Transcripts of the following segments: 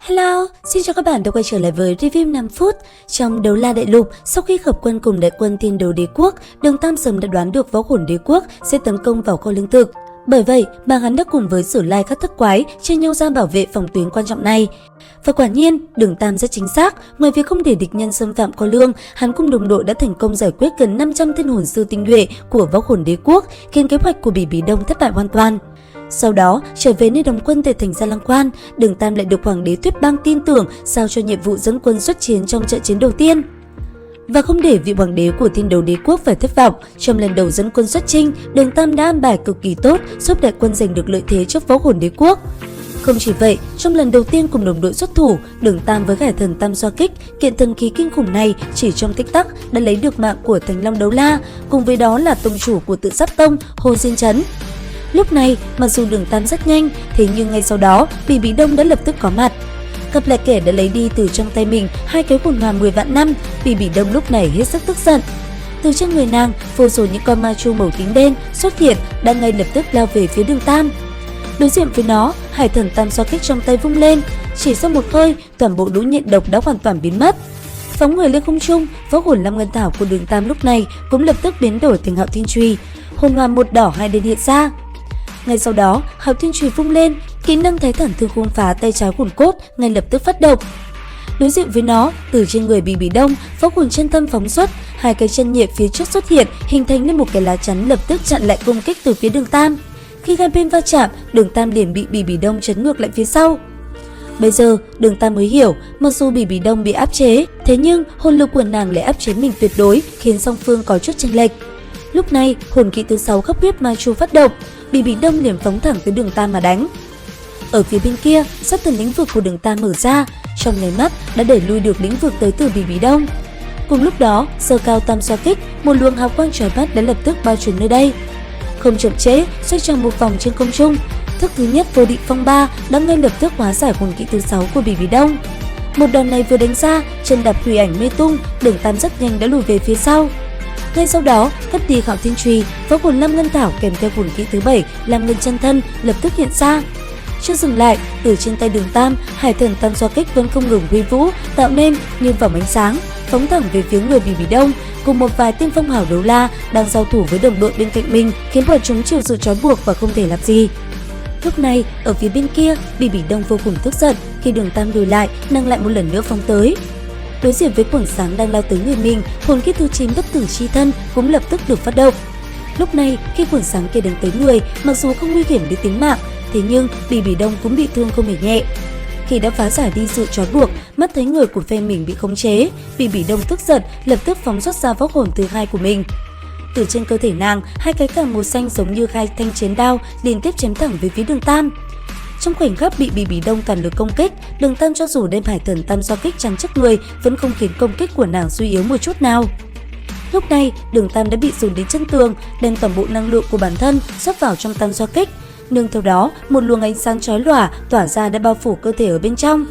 Hello, xin chào các bạn đã quay trở lại với review 5 phút. Trong Đấu La Đại Lục, sau khi hợp quân cùng đại quân Thiên Đấu Đế Quốc, Đường Tam sớm đã đoán được Võ Hồn Đế Quốc sẽ tấn công vào kho lương thực. Bởi vậy, mà hắn đã cùng với Sử Lai các thất quái chia nhau ra bảo vệ phòng tuyến quan trọng này. Và quả nhiên, Đường Tam rất chính xác, ngoài việc không để địch nhân xâm phạm kho lương, hắn cùng đồng đội đã thành công giải quyết gần 500 thiên hồn sư tinh nhuệ của Võ Hồn Đế Quốc, khiến kế hoạch của Bỉ Bỉ Đông thất bại hoàn toàn. Sau đó, trở về nơi đóng quân tại thành Gia Lăng Quan, Đường Tam lại được Hoàng đế Tuyết Bang tin tưởng giao cho nhiệm vụ dẫn quân xuất chiến trong trận chiến đầu tiên. Và không để vị hoàng đế của Thiên Đấu Đế Quốc phải thất vọng, trong lần đầu dẫn quân xuất chinh, Đường Tam đã an bài cực kỳ tốt giúp đại quân giành được lợi thế trước Võ Hồn Đế Quốc. Không chỉ vậy, trong lần đầu tiên cùng đồng đội xuất thủ, Đường Tam với khải thần Tam Xoa Kích, kiện thần khí kinh khủng này chỉ trong tích tắc đã lấy được mạng của Thành Long Đấu La, cùng với đó là tông chủ của Tự Sát Tông, Hồ Diên Chấn. Lúc này, mặc dù Đường Tam rất nhanh, thế nhưng ngay sau đó, Bỉ Bỉ Đông đã lập tức có mặt. Gặp lại kẻ đã lấy đi từ trong tay mình hai cái hồn hoàn 10 vạn năm, Bỉ Bỉ Đông lúc này hết sức tức giận. Từ trên người nàng, vô số những con ma chu màu tím đen xuất hiện, đã ngay lập tức lao về phía Đường Tam. Đối diện với nó, hải thần Tam Xoa Kích trong tay vung lên, chỉ sau một hơi, toàn bộ lũ nhện độc đã hoàn toàn biến mất. Phóng người lên không trung, võ hồn Lam Ngân Thảo của Đường Tam lúc này cũng lập tức biến đổi thành Hạo Thiên Chùy, hồn hoàn một đỏ hai đen hiện ra. Ngay sau đó, Hạo Thiên Chùy vung lên, kỹ năng Thái Thản Thương Khung Phá tay trái hồn cốt ngay lập tức phát động. Đối diện với nó, từ trên người Bỉ Bỉ Đông, võ hồn chân tâm phóng xuất, hai cái chân nhẹ phía trước xuất hiện, hình thành nên một cái lá chắn lập tức chặn lại công kích từ phía Đường Tam. Khi hai bên va chạm, Đường Tam liền bị Bỉ Bỉ Đông chấn ngược lại phía sau. Bây giờ, Đường Tam mới hiểu, mặc dù Bỉ Bỉ Đông bị áp chế, thế nhưng hồn lực của nàng lại áp chế mình tuyệt đối, khiến song phương có chút chênh lệch. Lúc này, hồn kỹ thứ 6 Khắp Huyết Ma Chu phát động, Bỉ Bỉ Đông liền phóng thẳng tới Đường Tam mà đánh. Ở phía bên kia, sát thần lĩnh vực của Đường Tam mở ra, trong nháy mắt đã đẩy lui được lĩnh vực tới từ Bỉ Bỉ Đông. Cùng lúc đó, Sơ Cao Tam Xoa Kích, một luồng hào quang chói mắt đã lập tức bao trùm nơi đây. Không chậm trễ, xoay tròn một vòng trên không trung, thức thứ nhất Vô Định Phong Ba đã ngay lập tức hóa giải hồn kỹ thứ 6 của Bỉ Bỉ Đông. Một đòn này vừa đánh ra, chân đạp hủy ảnh mê tung, Đường Tam rất nhanh đã lùi về phía sau. Ngay sau đó, cất đi Hạo Thiên Chùy, võ hồn Lam Ngân Thảo kèm theo hồn kỹ thứ 7 Lam Ngân Chân Thân lập tức hiện ra. Chưa dừng lại, từ trên tay Đường Tam, hải thần Tam Xoa Kích vẫn không ngừng huy vũ, tạo nên như vòng ánh sáng, phóng thẳng về phía người Bỉ Bỉ Đông, cùng một vài tiên phong hảo đấu la đang giao thủ với đồng đội bên cạnh mình, khiến bọn chúng chịu sự trói buộc và không thể làm gì. Lúc này, ở phía bên kia, Bỉ Bỉ Đông vô cùng tức giận, khi Đường Tam lùi lại, nàng lại một lần nữa phóng tới. Đối diện với quầng sáng đang lao tới người mình, hồn kỹ thứ 9 Bất Tử Chi Thân cũng lập tức được phát động. Lúc này, khi quầng sáng kia đánh tới người, mặc dù không nguy hiểm đến tính mạng, thế nhưng Bỉ Bỉ Đông cũng bị thương không hề nhẹ. Khi đã phá giải đi sự trói buộc, mắt thấy người của phe mình bị khống chế, Bỉ Bỉ Đông tức giận, lập tức phóng xuất ra võ hồn thứ 2 của mình. Từ trên cơ thể nàng, hai cái cằm màu xanh giống như hai thanh chiến đao liên tiếp chém thẳng về phía Đường Tam. Trong khoảnh khắc bị Bỉ Bỉ Đông toàn lực công kích, Đường Tam cho dù đem hải thần Tam Xoa Kích chắn trước người vẫn không khiến công kích của nàng suy yếu một chút nào. Lúc này, Đường Tam đã bị dồn đến chân tường, đem toàn bộ năng lượng của bản thân rót vào trong Tam Xoa Kích. Nương theo đó, một luồng ánh sáng chói lòa tỏa ra đã bao phủ cơ thể ở bên trong.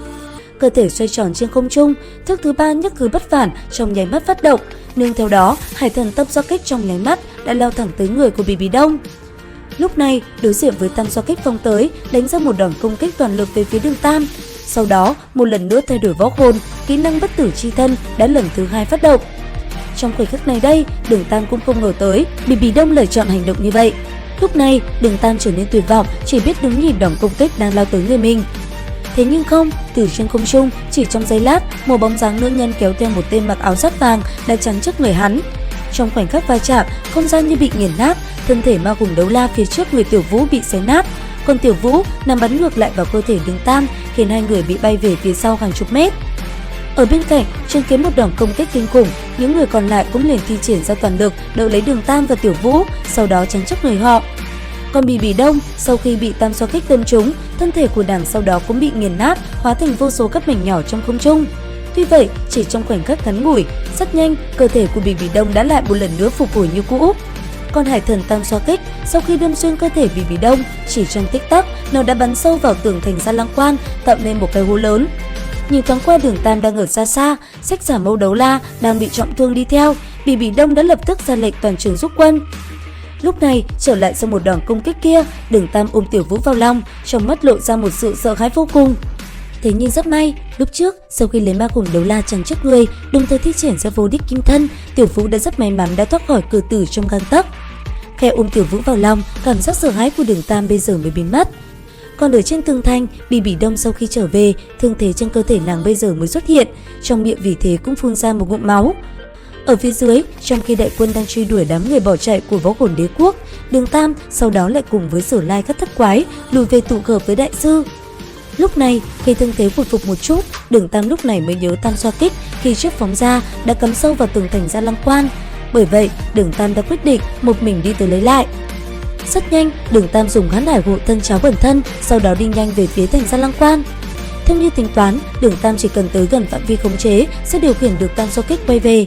Cơ thể xoay tròn trên không trung, thức thứ 3 Nhất Cứ Bất Phản trong nháy mắt phát động. Nương theo đó, hải thần Tam Xoa Kích trong nháy mắt đã lao thẳng tới người của Bỉ Bỉ Đông. Lúc này, đối diện với Tam Xoa Kích phong tới, đánh ra một đòn công kích toàn lực về phía Đường Tam. Sau đó, một lần nữa thay đổi võ hồn, kỹ năng Bất Tử Chi Thân đã lần thứ 2 phát động. Trong khoảnh khắc này đây, Đường Tam cũng không ngờ tới Bỉ Bỉ Đông lựa chọn hành động như vậy. Lúc này, Đường Tam trở nên tuyệt vọng, chỉ biết đứng nhìn đòn công kích đang lao tới người mình. Thế nhưng không, từ trên không trung, chỉ trong giây lát, một bóng dáng nữ nhân kéo theo một tên mặc áo sắt vàng đã chắn trước người hắn. Trong khoảnh khắc va chạm, không gian như bị nghiền nát, thân thể ma hùng đấu la phía trước người Tiểu Vũ bị xé nát, còn Tiểu Vũ nằm bắn ngược lại vào cơ thể Đường Tam, khiến hai người bị bay về phía sau hàng chục mét. Ở bên cạnh, chứng kiến một đòn công kích kinh khủng, những người còn lại cũng liền thi triển ra toàn lực đỡ lấy Đường Tam và Tiểu Vũ, sau đó chắn trước người họ. Còn Bỉ Bỉ Đông, sau khi bị Tam Xoa Kích đâm trúng, thân thể của nàng sau đó cũng bị nghiền nát, hóa thành vô số các mảnh nhỏ trong không trung. Tuy vậy, chỉ trong khoảnh khắc ngắn ngủi, rất nhanh, cơ thể của Bỉ Bỉ Đông đã lại một lần nữa phục hồi như cũ. Còn hải thần Tam Xoa Kích, sau khi đâm xuyên cơ thể Bỉ Bỉ Đông, chỉ trong tích tắc, nó đã bắn sâu vào tường thành Gia Lăng Quan, tạo nên một cái hố lớn. Nhìn thoáng qua Đường Tam đang ở xa xa, Sách Giả Mâu Đấu La đang bị trọng thương đi theo, Bỉ Bỉ Đông đã lập tức ra lệnh toàn trường rút quân. Lúc này, trở lại sau một đòn công kích kia, Đường Tam ôm Tiểu Vũ vào lòng, trong mắt lộ ra một sự sợ hãi vô cùng. Thế nhưng rất may, lúc trước sau khi lấy ma khủng đấu la chằng trước người, đồng thời thi triển ra vô địch kim thân, Tiểu Vũ đã rất may mắn đã thoát khỏi cửa tử trong gang tấc. Khẽ ôm Tiểu Vũ vào lòng, cảm giác sợ hãi của Đường Tam bây giờ mới biến mất. Còn ở trên tường thành, Bỉ Đông sau khi trở về, thương thế trên cơ thể nàng bây giờ mới xuất hiện, trong miệng vì thế cũng phun ra một ngụm máu. Ở phía dưới, trong khi đại quân đang truy đuổi đám người bỏ chạy của Võ Hồn Đế Quốc, Đường Tam sau đó lại cùng với Sử Lai các thất quái lùi về tụ hợp với đại sư. Lúc này, khi thương thế hồi phục một chút, Đường Tam lúc này mới nhớ tam xoa kích khi trước phóng ra đã cắm sâu vào tường thành Gia Lăng Quan. Bởi vậy, Đường Tam đã quyết định một mình đi tới lấy lại. Rất nhanh, Đường Tam dùng hán hải hộ thân cháo bẩn thân, sau đó đi nhanh về phía thành Gia Lăng Quan. Theo như tính toán, Đường Tam chỉ cần tới gần phạm vi khống chế sẽ điều khiển được tam xoa kích quay về.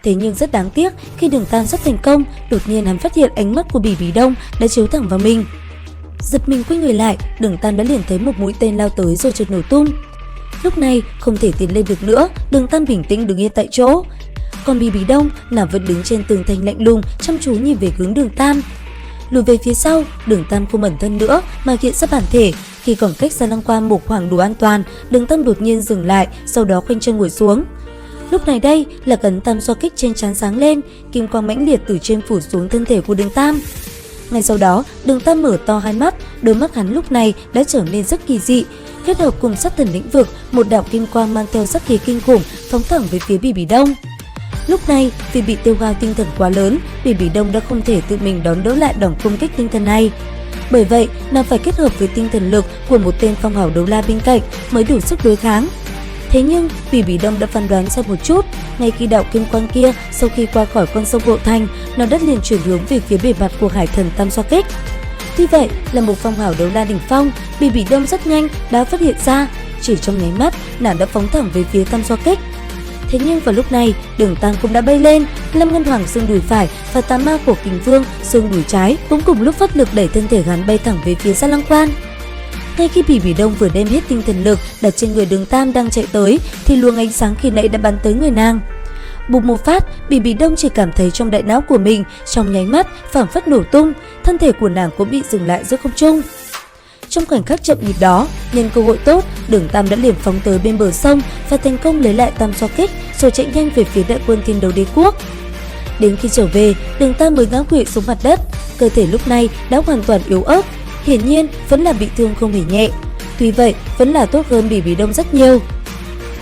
Thế nhưng rất đáng tiếc, khi Đường Tam sắp thành công, đột nhiên hắn phát hiện ánh mắt của Bỉ Đông đã chiếu thẳng vào mình. Giật mình quay người lại, Đường Tam đã liền thấy một mũi tên lao tới rồi chợt nổ tung. Lúc này không thể tiến lên được nữa, Đường Tam bình tĩnh đứng yên tại chỗ. Còn Bỉ Đông nàng vẫn đứng trên tường thành lạnh lùng, chăm chú nhìn về hướng Đường Tam. Lùi về phía sau, Đường Tam không ẩn thân nữa mà hiện ra bản thể. Khi còn cách Gia Lăng Quan một khoảng đủ an toàn, Đường Tam đột nhiên dừng lại, sau đó khoanh chân ngồi xuống. Lúc này đây là ấn tam xoa kích trên trán sáng lên, kim quang mãnh liệt từ trên phủ xuống thân thể của Đường Tam. Ngay sau đó, Đường Tam mở to hai mắt, đôi mắt hắn lúc này đã trở nên rất kỳ dị, kết hợp cùng sát thần lĩnh vực, một đạo kim quang mang theo sát khí kinh khủng phóng thẳng về phía Bỉ Đông. Lúc này, vì bị tiêu hao tinh thần quá lớn, Bỉ Đông đã không thể tự mình đón đỡ lại đòn công kích tinh thần này. Bởi vậy, nàng phải kết hợp với tinh thần lực của một tên phong hào đấu la bên cạnh mới đủ sức đối kháng. Thế nhưng, Bỉ Đông đã phán đoán sai một chút, ngay khi đạo kim quang kia sau khi qua khỏi con sông Bộ Thành, nó đã liền chuyển hướng về phía bề mặt của hải thần tam xoa kích. Tuy vậy, là một phong hào đấu la đỉnh phong, Bỉ Đông rất nhanh đã phát hiện ra, chỉ trong nháy mắt, nàng đã phóng thẳng về phía tam xoa kích. Thế nhưng vào lúc này, Đường Tam cũng đã bay lên, Lâm Ngân Hoàng xương đùi phải và Tà Ma của Kình Vương xương đùi trái cũng cùng lúc phát lực đẩy thân thể hắn bay thẳng về phía Gia Lăng Quan. Ngay khi Bỉ Đông vừa đem hết tinh thần lực đặt trên người Đường Tam đang chạy tới, thì luồng ánh sáng khi nãy đã bắn tới người nàng. Bụp một phát, Bỉ Đông chỉ cảm thấy trong đại não của mình trong nháy mắt phảng phất nổ tung, thân thể của nàng cũng bị dừng lại giữa không trung. Trong khoảnh khắc chậm nhịp đó, nhân cơ hội tốt, Đường Tam đã liền phóng tới bên bờ sông và thành công lấy lại tam xoa kích rồi chạy nhanh về phía đại quân Thiên Đấu Đế Quốc. Đến khi trở về, Đường Tam mới ngã quỵ xuống mặt đất, cơ thể lúc này đã hoàn toàn yếu ớt, hiển nhiên vẫn là bị thương không hề nhẹ. Tuy vậy, vẫn là tốt hơn Bỉ Đông rất nhiều.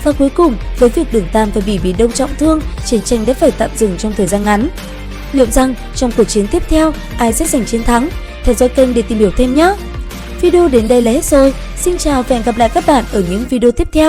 Và cuối cùng, với việc Đường Tam và Bỉ Đông trọng thương, chiến tranh đã phải tạm dừng trong thời gian ngắn. Liệu rằng trong cuộc chiến tiếp theo, ai sẽ giành chiến thắng? Theo dõi kênh để tìm hiểu thêm nhé! Video đến đây là hết rồi. Xin chào và hẹn gặp lại các bạn ở những video tiếp theo.